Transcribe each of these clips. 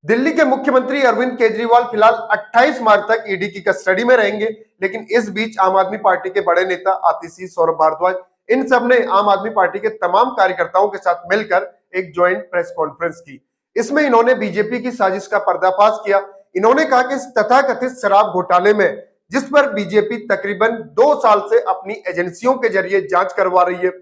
दिल्ली के मुख्यमंत्री अरविंद केजरीवाल फिलहाल 28 मार्च तक ईडी की कस्टडी में रहेंगे, लेकिन इस बीच आम आदमी पार्टी के बड़े नेता आतिशी, सौरभ भारद्वाज, इन सब ने आम आदमी पार्टी के तमाम कार्यकर्ताओं के साथ मिलकर एक ज्वाइंट प्रेस कॉन्फ्रेंस की। इसमें इन्होंने बीजेपी की साजिश का पर्दाफाश किया। इन्होंने कहा कि इस तथाकथित शराब घोटाले में, जिस पर बीजेपी तकरीबन 2 साल से अपनी एजेंसियों के जरिए जांच करवा रही है,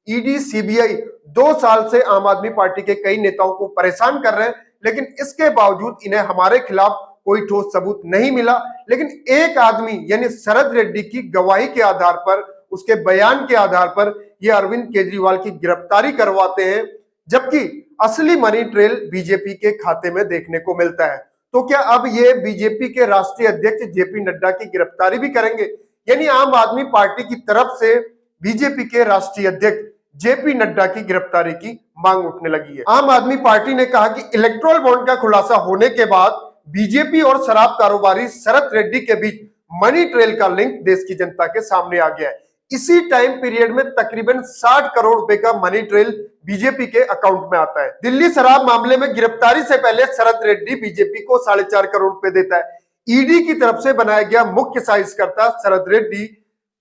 ईडी, सीबीआई 2 साल से आम आदमी पार्टी के कई नेताओं को परेशान कर रहे हैं, लेकिन इसके बावजूद इन्हें हमारे खिलाफ कोई ठोस सबूत नहीं मिला। लेकिन एक आदमी यानी शरद रेड्डी की गवाही के आधार पर, उसके बयान के आधार पर ये अरविंद केजरीवाल की गिरफ्तारी करवाते हैं, जबकि असली मनी ट्रेल बीजेपी के खाते में देखने को मिलता है। तो क्या अब ये बीजेपी के राष्ट्रीय अध्यक्ष जेपी नड्डा की गिरफ्तारी भी करेंगे? यानी आम आदमी पार्टी की तरफ से बीजेपी के राष्ट्रीय अध्यक्ष जेपी नड्डा की गिरफ्तारी की मांग उठने लगी है। आम आदमी पार्टी ने कहा कि इलेक्ट्रोल बॉन्ड का खुलासा होने के बाद बीजेपी और शराब कारोबारी शरद रेड्डी के बीच मनी ट्रेल का लिंक देश की जनता के सामने आ गया है। इसी टाइम पीरियड में तकरीबन 60 करोड़ रुपए का मनी ट्रेल बीजेपी के अकाउंट में आता है। दिल्ली शराब मामले में गिरफ्तारी से पहले शरद रेड्डी बीजेपी को 4.5 करोड़ रुपए देता है। ईडी की तरफ से बनाया गया मुख्य साजिशकर्ता शरद रेड्डी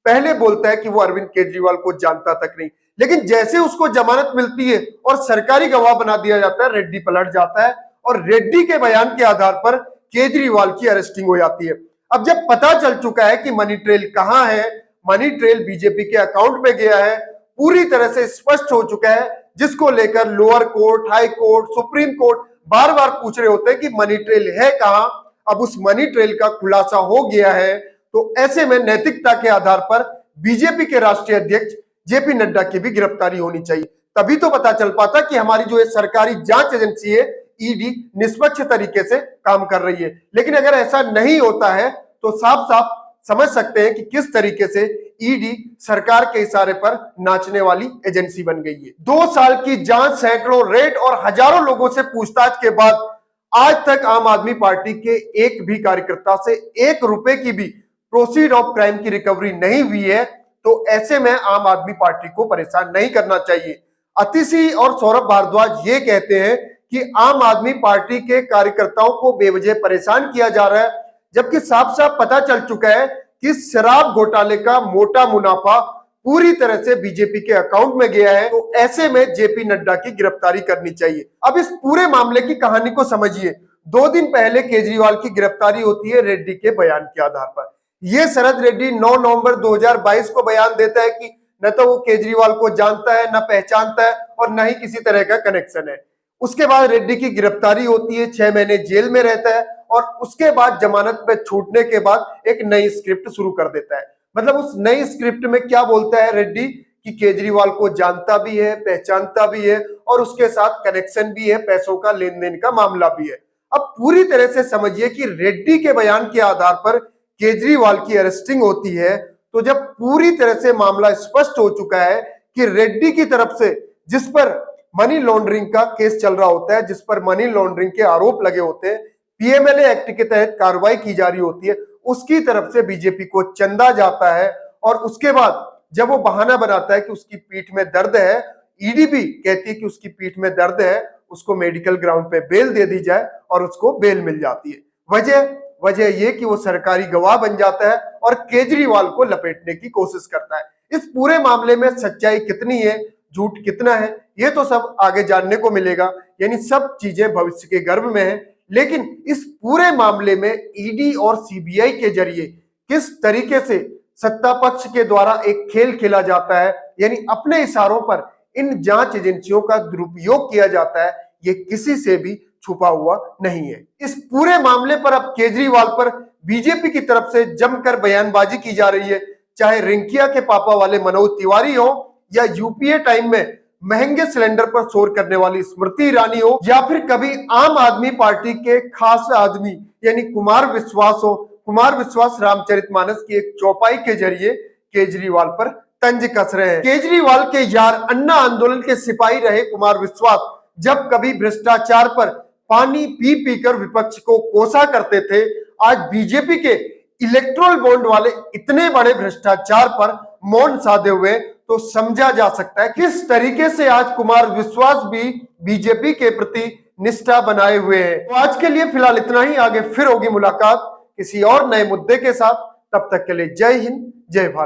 पहले बोलता है कि वो अरविंद केजरीवाल को जानता तक नहीं, लेकिन जैसे उसको जमानत मिलती है और सरकारी गवाह बना दिया जाता है, रेड्डी पलट जाता है और रेड्डी के बयान के आधार पर केजरीवाल की अरेस्टिंग हो जाती है। अब जब पता चल चुका है कि मनी ट्रेल कहां है, मनी ट्रेल बीजेपी के अकाउंट में गया है, पूरी तरह से स्पष्ट हो चुका है, जिसको लेकर lower court, high court, supreme court बार बार पूछ रहे होते हैं कि मनी ट्रेल है कहां। अब उस मनी ट्रेल का खुलासा हो गया है, तो ऐसे में नैतिकता के आधार पर बीजेपी के राष्ट्रीय अध्यक्ष जेपी नड्डा की भी गिरफ्तारी होनी चाहिए। तभी तो पता चल पाता कि हमारी जो सरकारी जांच एजेंसी है ईडी निष्पक्ष तरीके से काम कर रही है। लेकिन अगर ऐसा नहीं होता है तो साफ साफ समझ सकते हैं कि किस तरीके से ईडी सरकार के इशारे पर नाचने वाली एजेंसी बन गई है। 2 साल की जांच, सैकड़ों रेड और हजारों लोगों से पूछताछ के बाद आज तक आम आदमी पार्टी के एक भी कार्यकर्ता से 1 रुपए की भी प्रोसीड ऑफ क्राइम की रिकवरी नहीं हुई है। तो ऐसे में आम आदमी पार्टी को परेशान नहीं करना चाहिए। आतिशी और सौरभ भारद्वाज ये कहते हैं कि आम आदमी पार्टी के कार्यकर्ताओं को बेवजह परेशान किया जा रहा है, जबकि साफ साफ पता चल चुका है कि शराब घोटाले का मोटा मुनाफा पूरी तरह से बीजेपी के अकाउंट में गया है। तो ऐसे में जेपी नड्डा की गिरफ्तारी करनी चाहिए। अब इस पूरे मामले की कहानी को समझिए। 2 दिन पहले केजरीवाल की गिरफ्तारी होती है रेड्डी के बयान के आधार पर। ये शरद रेड्डी 9 नवंबर 2022 को बयान देता है कि न तो वो केजरीवाल को जानता है, न पहचानता है और न ही किसी तरह का कनेक्शन है। उसके बाद रेड्डी की गिरफ्तारी होती है, 6 महीने जेल में रहता है और उसके बाद जमानत पे छूटने के बाद एक नई स्क्रिप्ट शुरू कर देता है। मतलब उस नई स्क्रिप्ट में क्या बोलता है रेड्डी कि केजरीवाल को जानता भी है, पहचानता भी है और उसके साथ कनेक्शन भी है, पैसों का लेन देन का मामला भी है। अब पूरी तरह से समझिए कि रेड्डी के बयान के आधार पर केजरीवाल की अरेस्टिंग होती है। तो जब पूरी तरह से मामला स्पष्ट हो चुका है कि रेड्डी की तरफ से, जिस पर मनी लॉन्ड्रिंग का केस चल रहा होता है, जिस पर मनी लॉन्ड्रिंग के आरोप लगे होते हैं, पीएमएलए एक्ट के तहत कार्रवाई की जा रही होती है, उसकी तरफ से बीजेपी को चंदा जाता है। और उसके बाद जब वो बहाना बनाता है कि उसकी पीठ में दर्द है, ईडी भी कहती है कि उसकी पीठ में दर्द है, उसको मेडिकल ग्राउंड पे बेल दे दी जाए और उसको बेल मिल जाती है। वजह ये कि वो सरकारी गवाह बन जाता है और केजरीवाल को लपेटने की कोशिश करता है। इस पूरे मामले में सच्चाई कितनी है, झूठ कितना है, ये तो सब आगे जानने को मिलेगा। यानी सब चीजें भविष्य के गर्भ में है। लेकिन इस पूरे मामले में ईडी और सीबीआई के जरिए किस तरीके से सत्ता पक्ष के द्वारा एक खेल खेला जाता है, यानी अपने इशारों पर इन जांच एजेंसियों का दुरुपयोग किया जाता है, ये किसी से भी छुपा हुआ नहीं है। इस पूरे मामले पर अब केजरीवाल पर बीजेपी की तरफ से जमकर बयानबाजी की जा रही है, चाहे रिंकिया के पापा वाले मनोज तिवारी हो या यूपीए टाइम में महंगे सिलेंडर पर शोर करने वाली स्मृति ईरानी हो या फिर कभी आम आदमी पार्टी के खास आदमी यानी कुमार विश्वास हो। कुमार विश्वास रामचरितमानस की एक चौपाई के जरिए केजरीवाल पर तंज कस रहे हैं। केजरीवाल के यार अन्ना आंदोलन के सिपाही रहे कुमार विश्वास जब कभी भ्रष्टाचार पर पानी पी पीकर विपक्ष को कोसा करते थे, आज बीजेपी के इलेक्ट्रोल बॉन्ड वाले इतने बड़े भ्रष्टाचार पर मौन साधे हुए, तो समझा जा सकता है किस तरीके से आज कुमार विश्वास भी बीजेपी के प्रति निष्ठा बनाए हुए हैं। तो आज के लिए फिलहाल इतना ही, आगे फिर होगी मुलाकात किसी और नए मुद्दे के साथ। तब तक के लिए जय हिंद, जय भारत।